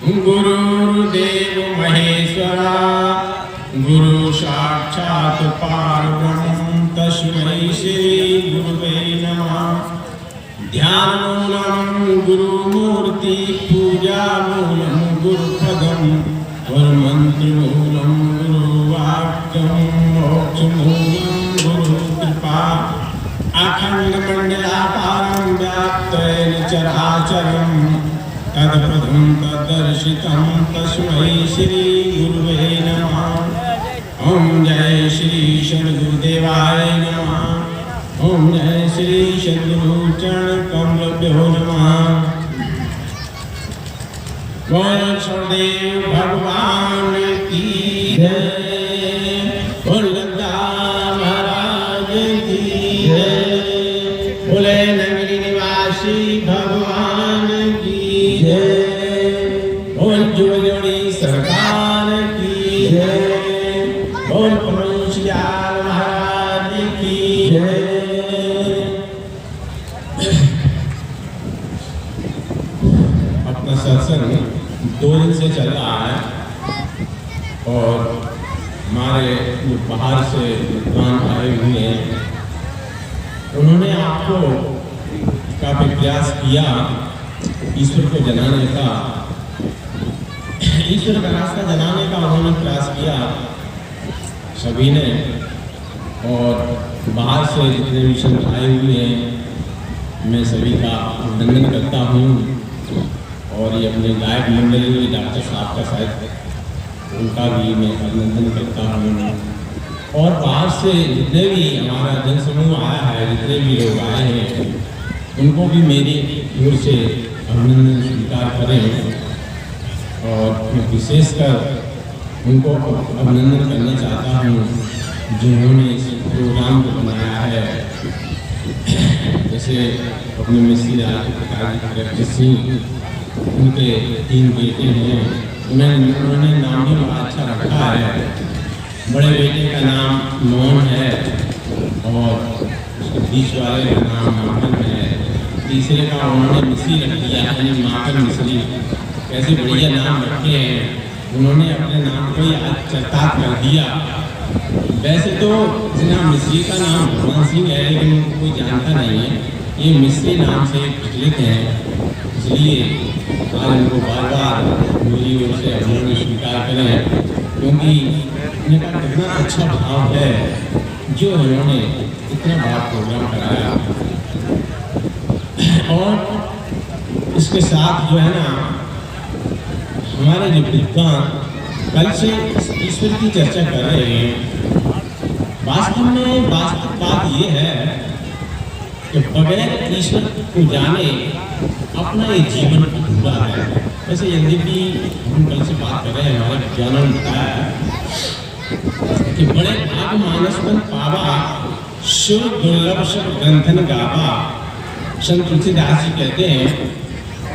गुरुर्देव महेश्वरा गुरु साक्षात् परब्रह्म तस्मै श्री गुरुवे नमः। ध्यानमूलं गुरुमूर्ति पूजामूलं गुरुपदं वरमन्त्रमूलं गुरुवाक्यं मोक्षमूलं गुरुकृपा। अखण्डमण्डलाकारं व्याप्तेन चराचरं तत्पदं तद्दर्शितं तस्मै श्री गुरुवे नमः। ओम जय श्री सद्गुरुदेवाय नमः। ओम जय श्री सद्गुरु चरण कमलभ्यो नमः। बोल सदैव भगवान की जय। बोल गंगा महाराज की जय। बोले नगरी निवासी भगवान की जय। बोल जोड़ी सरकार की जय। बोल परमेश्वर महाराज की जय। अपना सत्संग 2 दिन से चल रहा है और हमारे जो बाहर से विद्वान आए हुए हैं उन्होंने आपको काफी प्रयास किया ईश्वर को जनाने का, ईश्वर का रास्ता जनाने का उन्होंने प्रयास किया सभी ने। और बाहर से जितने भी संत आए हुए हैं मैं सभी का अभिनंदन करता हूँ। और ये अपने गायक मंडली डॉक्टर साहब का शायद उनका भी मैं अभिनंदन करता हूँ। और बाहर से जितने भी हमारा जनसमूह आया है, जितने भी लोग आए हैं उनको भी मेरी ओर से अभिनंदन स्वीकार करें। और मैं विशेषकर उनको अभिनंदन करना चाहता हूँ जिन्होंने इस प्रोग्राम को बनाया है। जैसे अपने मिश्री राज पिताजी सिंह, उनके 3 बेटे हैं, उन्होंने नाम भी बड़ा अच्छा रखा है। बड़े बेटे का नाम मोहन है और उसके बीच वाले का नाम माखन है। तीसरे का उन्होंने मिश्री रख दिया यानी माखन मिश्री। कैसे बढ़िया नाम रखे हैं उन्होंने, अपने नाम को ही आज चरितार्थ कर दिया। वैसे तो जनाब मिश्री का नाम भगवान सिंह है लेकिन उनको कोई जानता नहीं है, ये मिश्री नाम से प्रचलित है। इसलिए आज उनको बार बार मेरी ओर से अभिनंदन स्वीकार करें क्योंकि इनका कितना अच्छा भाव है जो इन्होंने इतना बड़ा प्रोग्राम कराया। और इसके साथ जो है ना हमारे जो विद्वान कल से ईश्वर की चर्चा कर रहे हैं, वास्तव में वास्तविक बात ये है कि बगैर ईश्वर को जाने अपना ये जीवन अधूरा है। वैसे यदि भी हम कल से बात कर रहे हैं, हमारे विज्ञानों ने बताया कि बड़े भाग मानसपन पावा शिव दुर्लभ सब ग्रंथन गावा। संत तुलसीदास जी कहते हैं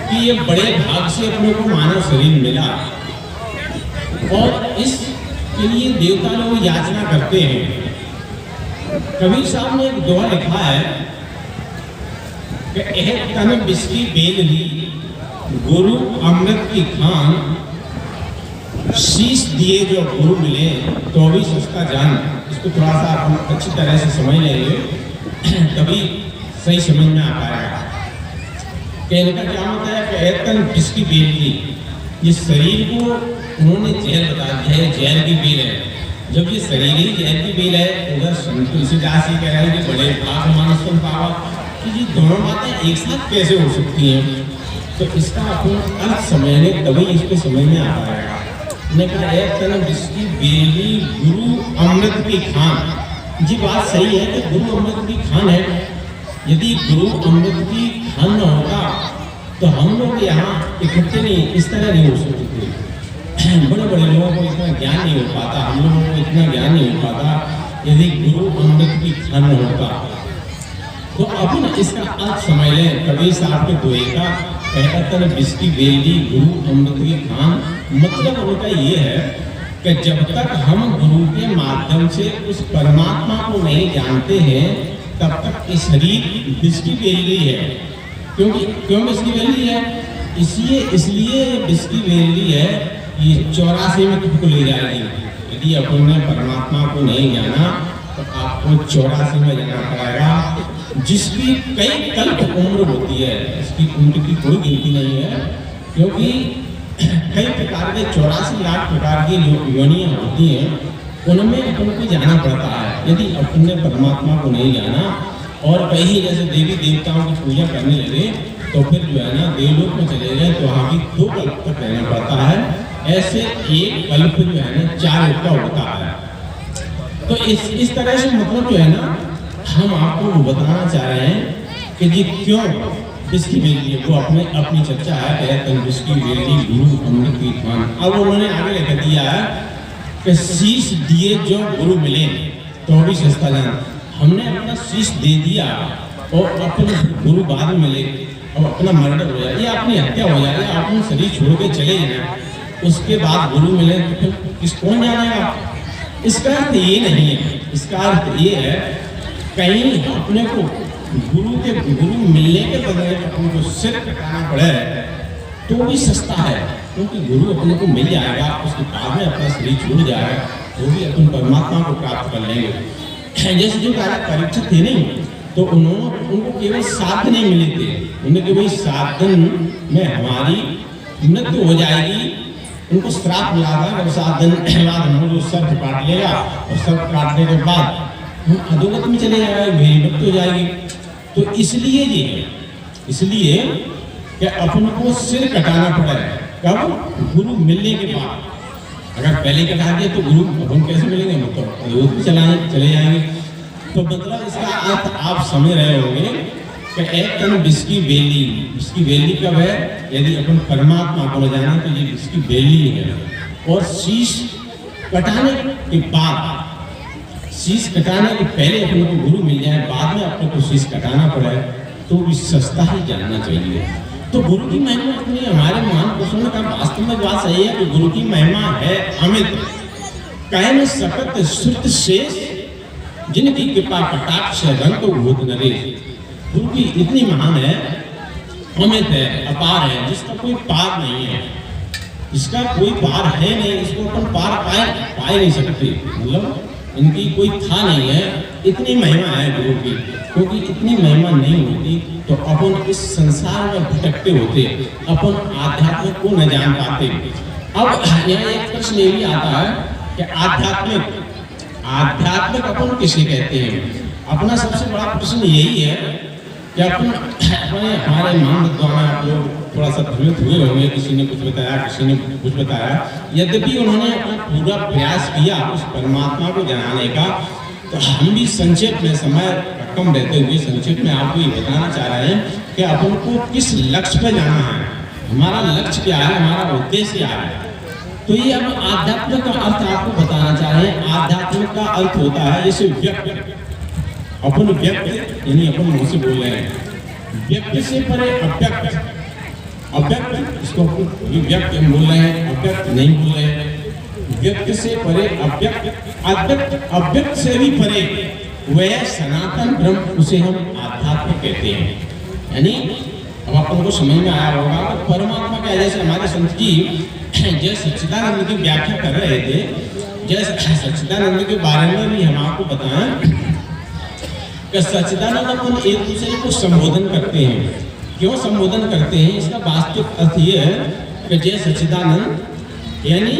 कि ये बड़े भाग से अपने को मानव शरीर मिला और इसके लिए देवता लोग याचना करते हैं। कबीर साहब ने एक दोहा लिखा है कि एक तन बिस्की बेल ली गुरु अमृत की खान। शीश दिए जो गुरु मिले तो भी सस्ता जान। इसको थोड़ा सा हम अच्छी तरह से समझ लेंगे तभी सही समझ में आ पाएगा। कहने का क्या होता है कि एक तन बिस्की बेल ली, ये शरीर को उन्होंने जेल बता दिया है, जेल की बेल है। जब ये शरीर ही जेल की बेल है उधर संत तुलसीदास जी कह रहे हैं कि बड़े भाग मानसपन पावा, कि ये दोनों बातें एक साथ कैसे हो सकती हैं। तो इसका अपन अर्थ समझने तभी इसको समझ में आ पाएगा। ने कहा एक तन जिसकी बेली गुरु अमृत की खान। जी बात सही है कि गुरु अमृत की खान है। यदि गुरु अमृत की खान न होता तो हम लोग यहाँ इकट्ठे नहीं, इस तरह नहीं हो सकते। बड़े बड़े लोगों को इतना ज्ञान नहीं हो पाता, हम लोगों को इतना ज्ञान नहीं हो पाता यदि गुरु अमृत की खान न होता। तो अपन इसका अर्थ समझ लें। कबीर साहब के दोहे का कहतर बिस्की बेली गुरु अमृत की खान, मतलब उनका ये है कि जब तक हम गुरु के माध्यम से उस परमात्मा को नहीं जानते हैं तब तक ये शरीर बिस्की बेली है। क्योंकि क्यों बिस्की बेली है इसलिए इसकी वैल्यू है ये 84 में खुद को ले जाएगी। यदि अपन ने परमात्मा को नहीं जाना तो आपको 84 में जाना पड़ेगा, जिसकी कई कल्प उम्र होती है। इसकी उम्र की कोई गिनती नहीं है, क्योंकि कई प्रकार के 84 लाख प्रकार की योनियां होती हैं, उनमें अपन को जाना पड़ता है। यदि अपन ने परमात्मा को नहीं जाना और कहीं जैसे देवी देवताओं की पूजा करने लगे तो फिर जो है ना देवलोक में चले गए तो वहाँ भी 2 कल्प तक रहना पड़ता है। ऐसे एक कल्प जो है ना 4 युग का होता है। तो इस तरह से मतलब जो है ना हम आपको बताना चाह रहे हैं कि जी क्यों इसकी वैल्यू वो अपनी चर्चा है इसकी वैल्यू गुरु अमृत की मान। अब उन्होंने आगे लिख दिया है कि शीश दिए जो गुरु मिले तो भी सस्ता जान। हमने अपना शीश दे दिया और अपने गुरु बाद में मिले और अपना मर्डर हो जाए या अपनी हत्या हो जाए या अपना शरीर छोड़ के चले जाए, उसके बाद गुरु मिले तो फिर किस कौन जानेगा। इसका अर्थ ये नहीं है, इसका अर्थ ये है कहीं अपने को गुरु मिलने के बदले अपने को सिर कटाना पड़े तो भी सस्ता है, क्योंकि गुरु अपने को मिल जाएगा, उसके बाद में अपना शरीर छूट जाएगा, वो भी अपन परमात्मा को प्राप्त कर लेंगे। जैसे जो परीक्षा थे नहीं तो उनको केवल 7 नहीं मिले थे, उन्हें केवल 7 दिन में हमारी मृत्यु हो जाएगी। उनको श्राप मिला था जब 7 दिन बाद हम सर्प काट लेगा और सर्प काटने के बाद हम अधोगत में चले जाएंगे, मेरी मृत्यु हो जाएगी। तो इसलिए ये है, इसलिए कि अपन को सिर कटाना पड़ा है। कब? गुरु मिलने के बाद। अगर पहले कटा दिया तो गुरु अपन कैसे मिलेंगे, मतलब भी चले जाएंगे। तो मतलब इसका अर्थ आप समझ रहे होंगे कि एक तन विस्की बेली कब है? यदि अपन परमात्मा को जाना तो ये विस्की बेली है। और शीश कटाने के बाद, शीश कटाने के पहले अपने को गुरु मिल जाए, बाद में अपने को शीश कटाना पड़े तो भी सस्ता ही जानना चाहिए। तो गुरु की महिमा इतनी हमारे महान पुरुषों का वास्तव में बात सही है कि गुरु की महिमा है अमित, कहे में सकत श्रुत शेष, जिनकी कृपा कटाक्ष रंग भूत नरेश। गुरु की इतनी महान है, अमित है, अपार है, जिसका कोई पार नहीं है, इसका कोई पार है नहीं, इसको अपन पार पाए नहीं सकते, मतलब इनकी कोई था नहीं है। इतनी महिमा है गुरु की, क्योंकि इतनी महिमा नहीं होती तो अपन इस संसार में भटकते होते, अपन आध्यात्म को न जान पाते। अब यहाँ एक प्रश्न ये भी आता है कि आध्यात्मिक अपन किसे कहते हैं। अपना सबसे बड़ा प्रश्न यही है कि अपन हमारे मान द्वारा आप लोग थोड़ा सा भ्रमित हुए होंगे, किसी ने कुछ बताया, किसी ने कुछ बताया। यद्यपि उन्होंने अपना पूरा प्रयास किया उस परमात्मा को जनाने का, तो हम भी संक्षेप में, समय कम रहते हुए संक्षेप में आपको ये बताना चाह रहे हैं कि अपन को किस लक्ष्य पे जाना है, हमारा लक्ष्य क्या है, हमारा उद्देश्य क्या है। तो ये अब आध्यात्म का अर्थ आपको बताना चाह रहे हैं। आध्यात्म का अर्थ होता है जैसे व्यक्त, अपन व्यक्त यानी अपन मुंह से बोल रहे हैं, व्यक्त से परे अव्यक्त, अव्यक्त इसको व्यक्त हम बोल रहे हैं, अव्यक्त नहीं बोल रहे हैं। व्यक्त से परे अव्यक्त, अव्यक्त से भी परे वह सनातन ब्रह्म, उसे हम आध्यात्म कहते हैं। यानी अब अपन को समझ में आया होगा परमात्मा क्या, जैसे हमारे संत जी जय सच्चिदानंद की व्याख्या कर रहे थे, जैसे सच्चिदानंद के बारे में भी हम आपको बताएं कि सच्चिदानंद अपन एक दूसरे को संबोधन करते हैं। क्यों संबोधन करते हैं? इसका वास्तविक अर्थ ये है कि जय सच्चिदानंद, यानी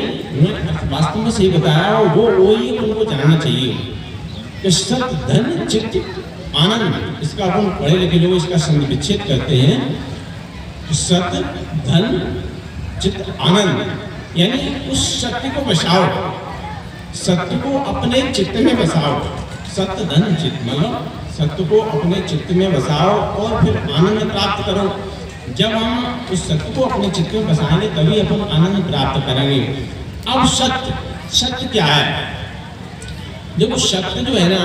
वास्तव में सही बताया, वो ही उनको जानना चाहिए कि सत धन चित्त आनंद, इसका अपन पढ़े लिखे लोग इसका संग विच्छेद करते हैं कि सत धन चित्त आनंद, यानी उस सत्य को बसाओ, सत्य को अपने चित्त में बसाओ। सत्य धन चित्त मतलब सत्य को अपने चित्त में बसाओ और फिर आनंद प्राप्त करो। जब हम उस सत्य को अपने चित्त में बसाएंगे तभी अपन आनंद प्राप्त करेंगे। अब सत्य क्या है? देखो सत्य जो है ना,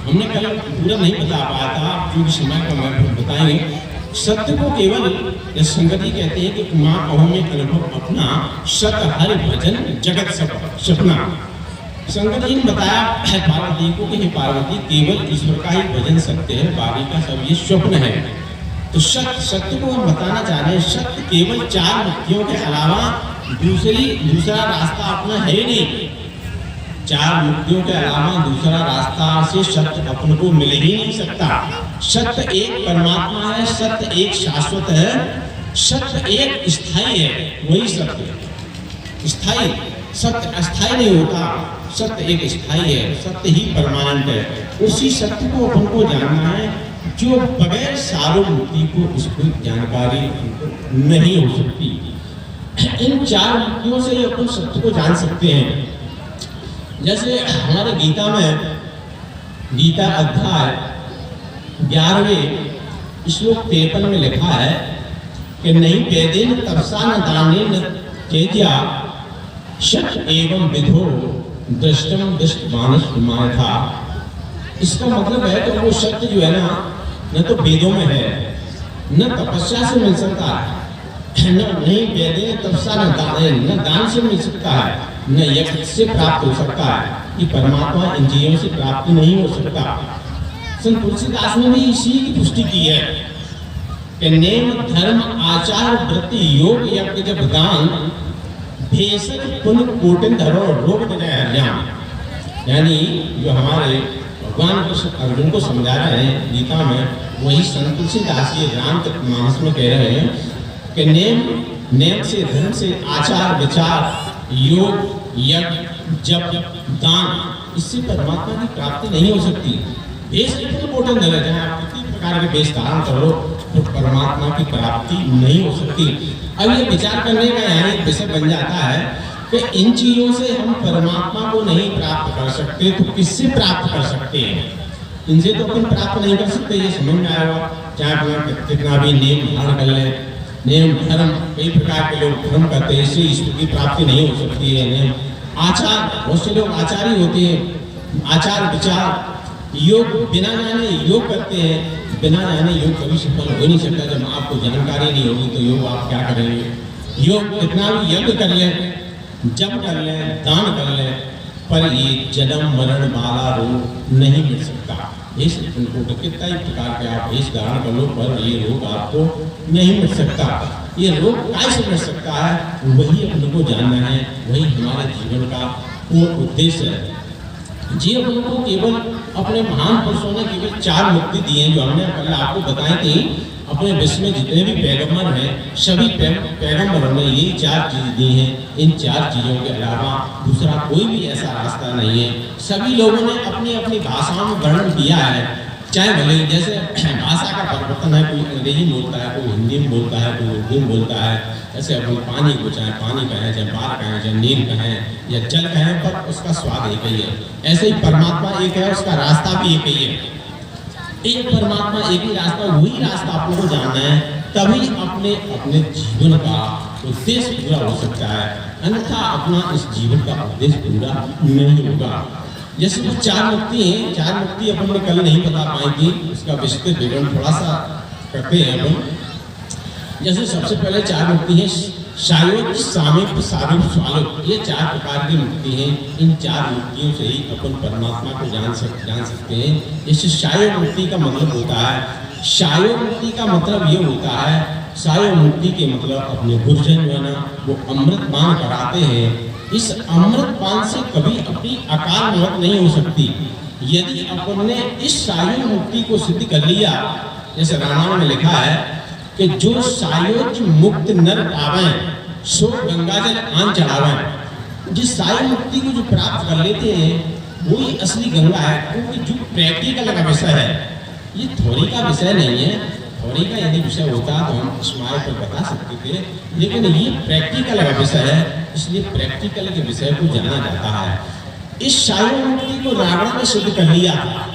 हमने कल पूरा नहीं बता पाया था क्योंकि समय को मैं बताएंगे। सत्य को केवल संगति कहते हैं कि माँ कहो में अनुभव अपना, सत हरि भजन जगत सपना। संगत जी ने बताया पार्वती को कि हे पार्वती, केवल ईश्वर का ही भजन सत्य है, बाकी का सब ये स्वप्न है। तो सत्य को हम बताना चाह रहे हैं, सत्य केवल चार मुक्तियों के अलावा दूसरा रास्ता अपना है ही नहीं। चार मुक्तियों के अलावा दूसरा रास्ता से सत्य अपने को मिल ही नहीं सकता। सत्य एक परमात्मा है, सत्य एक शाश्वत है, सत्य एक स्थायी है। वही सत्य स्थायी, सत्य अस्थायी नहीं होता, सत्य एक स्थायी है, सत्य ही परमानेंट है। उसी सत्य को अपन को जानना है जो बगैर सार्वभौमिक को इसकी जानकारी नहीं हो सकती। इन चार मुक्तियों से अपन सत्य को जान सकते हैं। जैसे हमारे गीता में, गीता अध्याय 11वें श्लोक 53 में लिखा है कि नहीं वेदेन तपसा न दानेन तेज्या शत एवं विधो दृष्टम दृष्टमानस मायथा। इसका मतलब है कि वो सत्य जो है ना, न तो वेदों में है, न तपस्या से मिल सकता है, नहीं वेदेन तपसा न दानेन, न दान से मिल सकता है, न यज्ञ से प्राप्त हो सकता है। कि परमात्मा इन चीजों से प्राप्त नहीं हो सकता। संत तुलसीदास ने भी इसी की पुष्टि की है कि नेम धर्म आचार वृत्ति योग यज्ञ जब दान भेषज पुण्य कोटिन धरो रोग हरियाण। यानी जो हमारे भगवान अर्जुन को समझा रहे हैं गीता में, वही संत तुलसीदास ये रामचरितमानस में कह रहे हैं कि नेम से, धर्म से, आचार विचार, योग यज्ञ जप दान, इससे परमात्मा की प्राप्ति नहीं हो सकती। भेष इतने मोटे न रह जाए, आप किसी प्रकार के भेष धारण करो तो परमात्मा की प्राप्ति नहीं हो सकती। अब ये विचार करने का यहाँ एक विषय बन जाता है कि इन चीजों से हम परमात्मा को नहीं प्राप्त कर सकते तो किससे प्राप्त कर सकते हैं? इनसे तो अपन प्राप्त नहीं कर सकते, ये समझ में आएगा। चाहे अपना कितना भी नियम धारण कर ले, नियम धर्म, कई प्रकार के लोग धर्म करते हैं, इससे ईश्वर की प्राप्ति नहीं हो सकती है। नियम आचार, बहुत से लोग आचारी होते हैं, आचार विचार, योग बिना जाने योग करते हैं, बिना जाने योग कभी सफल हो नहीं सकता। जब आपको जानकारी नहीं होगी तो योग आप क्या करेंगे? योग कितना भी यज्ञ कर ले, जप कर ले, दान कर ले, पर ये जन्म मरण वाला रोग नहीं मिल सकता। इस उनको कितना ही प्रकार के आप इस धारण कर लो, पर ये रोग आपको नहीं मिल सकता। ये रोग कैसे मिल सकता है? वही अपने को जानना है, वही हमारे जीवन का पूर्ण उद्देश्य है। जी अपन को केवल अपने महान पुरुषों ने केवल चार मुक्ति दी हैं, जो हमने पहले आपको बताई थी। अपने विश्व में जितने भी पैगंबर हैं, सभी पैगंबरों ने यही चार चीज़ दी हैं। इन चार चीज़ों के अलावा दूसरा कोई भी ऐसा रास्ता नहीं है। सभी लोगों ने अपनी अपनी भाषाओं में वर्णन किया है, चाहे भले जैसे भाषा का परिवर्तन है, कोई अंग्रेजी बोलता है, कोई हिंदी में बोलता है, कोई उर्दू में बोलता है। ऐसे अपन पानी को चाहे पानी कहें, चाहे बाढ़ कहें, चाहे नील कहें या जल कहें, पर उसका स्वाद एक ही है। ऐसे ही परमात्मा एक है, उसका रास्ता भी एक ही है। एक परमात्मा, एक ही रास्ता, वही रास्ता आपको जानना है, तभी अपने अपने जीवन का उद्देश्य पूरा हो सकता है। अन्यथा अपना इस जीवन का उद्देश्य पूरा नहीं होगा। जैसे वो चार मुक्ति हैं, चार मुक्ति अपन ने कल नहीं बता पाई थी, उसका विस्तृत विवरण थोड़ा सा करते हैं अपन। जैसे सबसे पहले चार मुक्ति हैं शायोज, सामीप्य, सारूप, स्वालोक। ये चार प्रकार की मुक्ति हैं। इन चार मुक्तियों से ही अपन परमात्मा को जान सकते हैं। जैसे शायोग मुक्ति का मतलब होता है, शायोग मुक्ति का मतलब ये होता है, शायोग मुक्ति के मतलब अपने गुरुजन जो है ना, वो अमृतपान कराते हैं। इस अमृतपान से कभी अपनी अकाल मौत नहीं हो सकती। यदि अपन ने इस शायोग मुक्ति को सिद्ध कर लिया, जैसे रामायण में लिखा है कि जो सायोज मुक्त नर पावे सो गंगाजल आन चढ़ावे। जिस साय मुक्ति को जो प्राप्त कर लेते हैं वही असली गंगा है, क्योंकि जो प्रैक्टिकल का विषय है, ये थ्योरी का विषय नहीं है। थ्योरी का यदि विषय होता तो हम स्माइल पर बता सकते थे, लेकिन ये प्रैक्टिकल का विषय है, इसलिए प्रैक्टिकल के विषय को जाना जाता है। इस साय मुक्ति को रावण ने सिद्ध कर लिया था,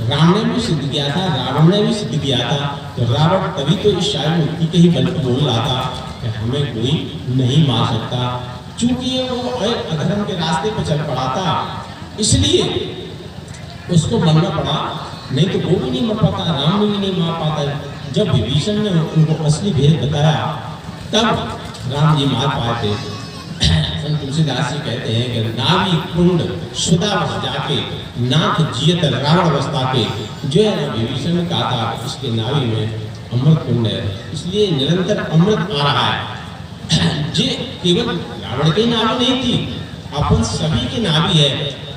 राम ने भी सिद्ध किया था, रावण ने भी सिद्ध किया था। तो रावण तभी तो इस शाही मुक्ति के ही बल पर बोल रहा था कि हमें कोई नहीं मार सकता, चूंकि वो अधर्म के रास्ते पर चल पड़ा था, इसलिए उसको मरना पड़ा। नहीं तो वो भी नहीं मर पाता, राम भी नहीं मार पाता। जब विभीषण ने उनको असली भेद बताया तब राम जी मार पाए थे। तुलसीदास जी कहते हैं कि नावी कुंड सुधा बस जाके नाथ जियत रावण अवस्था के, जो है ना विभीषण ने कहा था इसके नावी में अमृत कुंड है, इसलिए निरंतर अमृत आ रहा है। जे केवल रावण की नाभि नहीं थी, अपन सभी की नाभि है,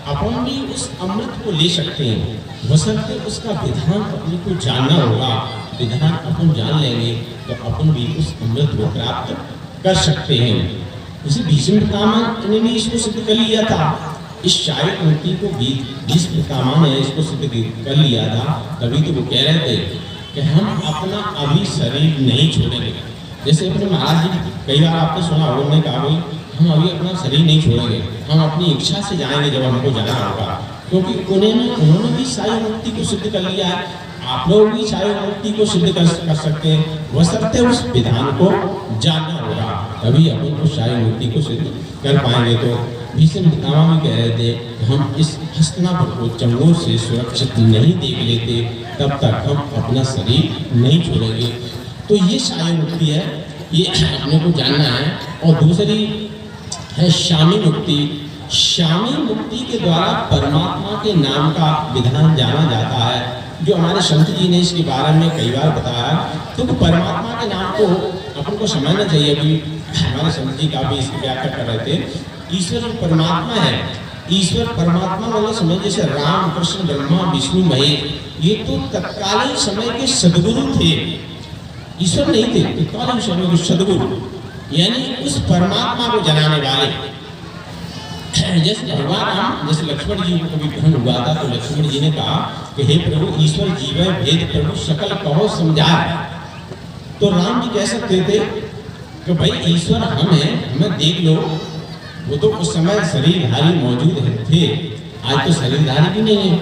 अपन भी उस अमृत को ले सकते हैं, बशर्ते उसका विधान अपने को जानना होगा। विधान अपन जान लेंगे तो अपन भी उस अमृत को प्राप्त कर सकते हैं। उसी भीष्म पितामह ने भी इसको सिद्ध कर लिया था। इस शारीरिक मुक्ति को भीष्म पितामह ने इसको सिद्ध कर लिया था। तभी तो वो कह रहे थे कि हम अपना अभी शरीर नहीं छोड़ेंगे। जैसे अपने महाराज जी कई बार आपने सुना, उन्होंने कहा भाई हम अभी अपना शरीर नहीं छोड़ेंगे, हम अपनी इच्छा से जाएंगे जब हमको जाना होगा, क्योंकि उन्होंने भी शारीरिक मुक्ति को सिद्ध कर लिया है। आप लोग भी शारीरिक मुक्ति को सिद्ध कर सकते हैं, बशर्ते उस विधान को जानना होगा, तभी अपन उस शारीरिक मुक्ति को सिद्ध कर पाएंगे। तो भीष्म पितामह भी कह रहे थे कि हम इस हस्तिनापुर को चंगोर से सुरक्षित नहीं देख लेते तब तक हम अपना शरीर नहीं छोड़ेंगे। तो ये शारीरिक मुक्ति है, ये अपने को जानना है। और दूसरी है शामी मुक्ति। शामी मुक्ति के द्वारा परमात्मा के नाम का विधान जाना जाता है, जो हमारे संत जी ने इसके बारे में कई बार बताया। तो परमात्मा के नाम को अपन को समझना चाहिए। अभी हमारे संत जी का भी इसकी व्याख्या कर रहे थे। ईश्वर परमात्मा है, ईश्वर परमात्मा वाले समय जैसे राम कृष्ण ब्रह्मा विष्णु महेश, ये तो तत्कालीन समय के सदगुरु थे, ईश्वर नहीं थे, तत्कालीन समय के सदगुरु, यानी उस परमात्मा को जनाने वाले। जैसे भगवान राम, जैसे लक्ष्मण जी को भी भ्रम हुआ था, तो लक्ष्मण जी ने कहा कि हे प्रभु ईश्वर जीव भेद प्रभु सकल कहो समझाए। तो राम जी कह सकते थे कि भाई ईश्वर हम हैं, हमें देख लो। वो तो उस समय शरीरधारी मौजूद थे, आज तो शरीरधारी भी नहीं है।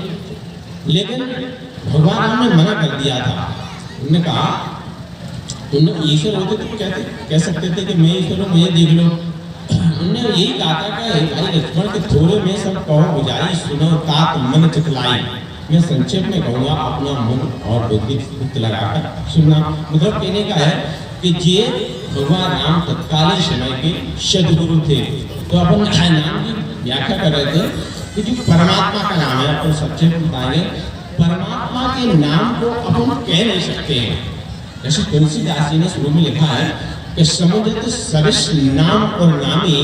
लेकिन भगवान राम ने मना कर दिया था। उन्होंने कहा, उन्होंने ईश्वर होते तो कह सकते थे कि मैं ईश्वर हूँ, मुझे देख लो। उन्होंने यही कहा था कि भाई लक्ष्मण के थोड़े में सब कहो गुजारी सुनो तात मन चितलाई। मैं संक्षेप में कहूँगा, अपना मन और बुद्धि लगाकर सुनना। मतलब कहने का है कि ये भगवान राम तत्कालीन समय के सदगुरु थे। तो अपन नाम की व्याख्या कर रहे थे कि जो परमात्मा का नाम है, अपन संक्षेप में बताएंगे। परमात्मा के नाम को अपन कह नहीं सकते हैं। जैसे तुलसीदास जी ने शुरू में लिखा है कि समुद्र सरिस नाम और नामी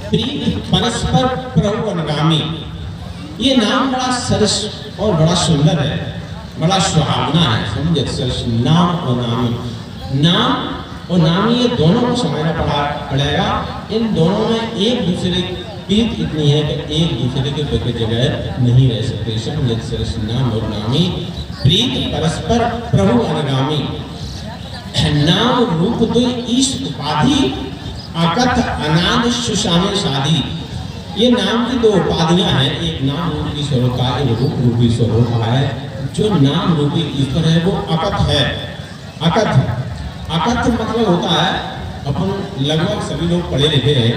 प्रीत परस्पर प्रभु अनुगामी। ये नाम बड़ा सरस और बड़ा सुंदर है, बड़ा सुहावना है। समुद्र सरिस नाम और नामी, नाम और नामी ये दोनों को समझना पड़ेगा। इन दोनों में एक दूसरे की प्रीत इतनी है कि एक दूसरे के बगैर जगह नहीं रह सकते। समुद्र सरिस नाम और नामी प्रीत परस्पर प्रभु अनुगामी। नाम रूप दो ईश उपाधि अकथ अनाद सुशामी शादी। ये नाम की दो उपाधियां हैं, एक नाम रूपी स्वरूप का, एक रूप रूपी स्वरूप का है। जो नाम रूपी ईश्वर है वो अकथ है। अकथ मतलब होता है, अपन लगभग सभी लोग पढ़े लिखे हैं,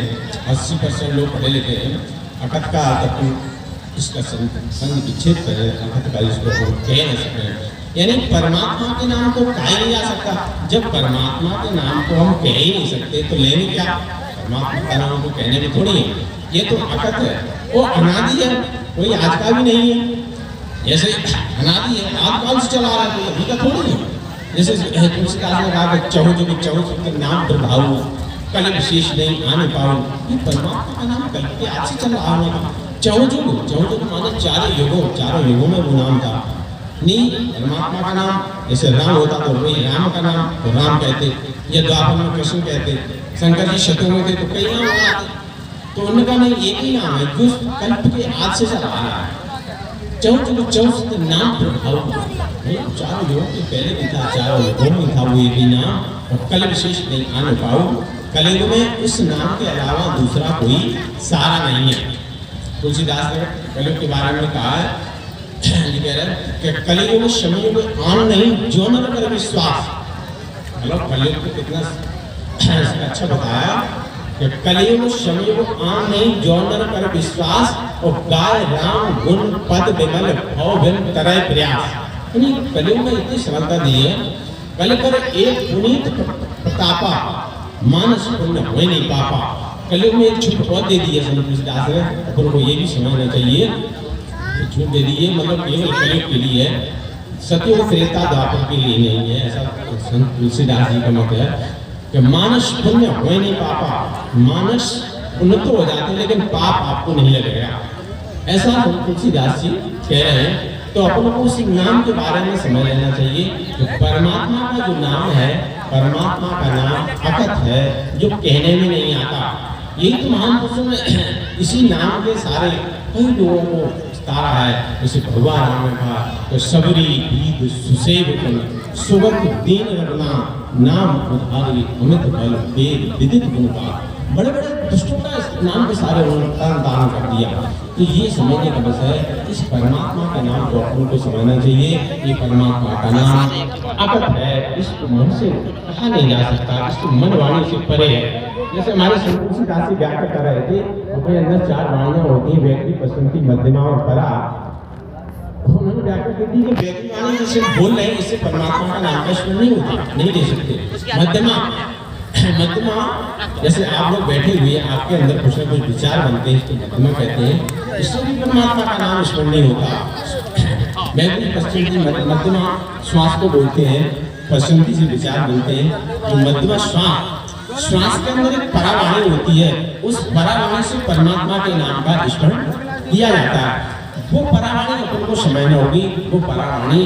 80% लोग पढ़े लिखे हैं। अकथ का अपन इसका संग विच्छेद करें, अकथ का इसको कह नहीं सकते। यानी परमात्मा के नाम को कहा नहीं जा सकता। जब परमात्मा के नाम को हम कह ही नहीं सकते तो लेंगे क्या? परमात्मा का नाम को कहने में थोड़ी है, ये तो अकथ है, वो अनादि है, कोई आज का भी नहीं है। जैसे अनादि है, आदिकाल से चला रहा है, अभी का थोड़ी है। जैसे तुलसीदास ने कहा कि चहु जो चहु सबके नाम प्रभाव कल विशेष नहीं आने पाओ। ये परमात्मा का नाम कल के आज से चल रहा है। चहु जो माने चारों युगों में वो नाम था। नहीं, परमात्मा का नाम जैसे राम होता तो वही राम का नाम तो राम कहते, या द्वापर में कृष्ण कहते। शंकर जी शत्रु में थे तो कई नाम आते, तो उन्होंने कहा नहीं एक ही नाम है जो कल्प के आज से चला आ रहा है। चौथ नाम प्रभाव, चारों युगों के पहले भी था, चारों युगों में था वो एक ही नाम, और कल विशेष नहीं आने पाओ। कलयुग में उस नाम के अलावा दूसरा कोई सहारा नहीं है। तुलसीदास ने कलयुग के बारे में कहा है, कह रहे कि कलयुग शमयुग आन नहीं जो न कर विश्वास। मतलब कलयुग को कितना अच्छा बताया कि कलयुग शमयुग आन नहीं जो न कर विश्वास, और गाय राम गुण पद विमल भव भिन्न तरह प्रयास। कलयुग में इतनी सरलता दी है, कलयुग पर एक पुनीत प्रतापा मानस पुण्य हो नहीं पापा। कलयुग में एक छूट बहुत दे दी है तुलसीदास ने, अपन को ये भी समझना चाहिए। छूट दे दी है मतलब केवल कलयुग के लिए है। सतयुग त्रेता द्वापर के लिए नहीं है, ऐसा संत तुलसीदास जी का मत है कि मानस पुण्य हो नहीं पापा, मानस उन्नत हो जाते लेकिन पाप आपको नहीं लगेगा, ऐसा संत तुलसीदास जी कह रहे हैं। तो अपन को उस नाम के बारे में समझ लेना चाहिए। तो परमात्मा का जो नाम है, परमात्मा का नाम अकथ है, जो कहने में नहीं आता। यही तो महान पुरुषों में इसी नाम के सारे कई लोगों को तारा है। जैसे भगवान राम ने कहा तो सबरी दीद सुसेवकन सुगत दीन रगना नाम उधारी अमित बल वेद विदित गुणका। बड़े बड़े दुष्टों का इस नाम के सारे उन्होंने दान कर दिया। तो ये समझने का बस है, इस परमात्मा के नाम को अपन को समझना चाहिए। ये परमात्मा का नाम अकथ है, इसको मन से कहा नहीं जा सकता, इसको मन वाणी से परे है। जैसे हमारे संत तुलसीदास जी व्याख्या कर रहे थे, अपने अंदर 4 वाणियां होती हैं, व्यक्ति, बसंती, मध्यमा और परा। उन्होंने व्याख्या कर दी कि व्यक्ति वाणी जैसे बोल रहे हैं, इससे परमात्मा का नाम का स्मरण नहीं होता, नहीं दे सकते। मध्यमा जैसे आप लोग बैठे हुए, आपके अंदर कुछ ना कुछ विचार बनते हैं, इसको मध्यमा कहते हैं, इससे भी परमात्मा का नाम स्मरण नहीं होता। व्यक्ति पश्चिम मध्यमा श्वास को बोलते हैं, पश्चिमी से विचार बनते हैं। तो मध्यमा श्वास के अंदर एक परावाणी होती है, उस परावाणी से परमात्मा के नाम का स्मरण किया जाता है। वो परावाणी अपन को समझना होगी। वो परावाणी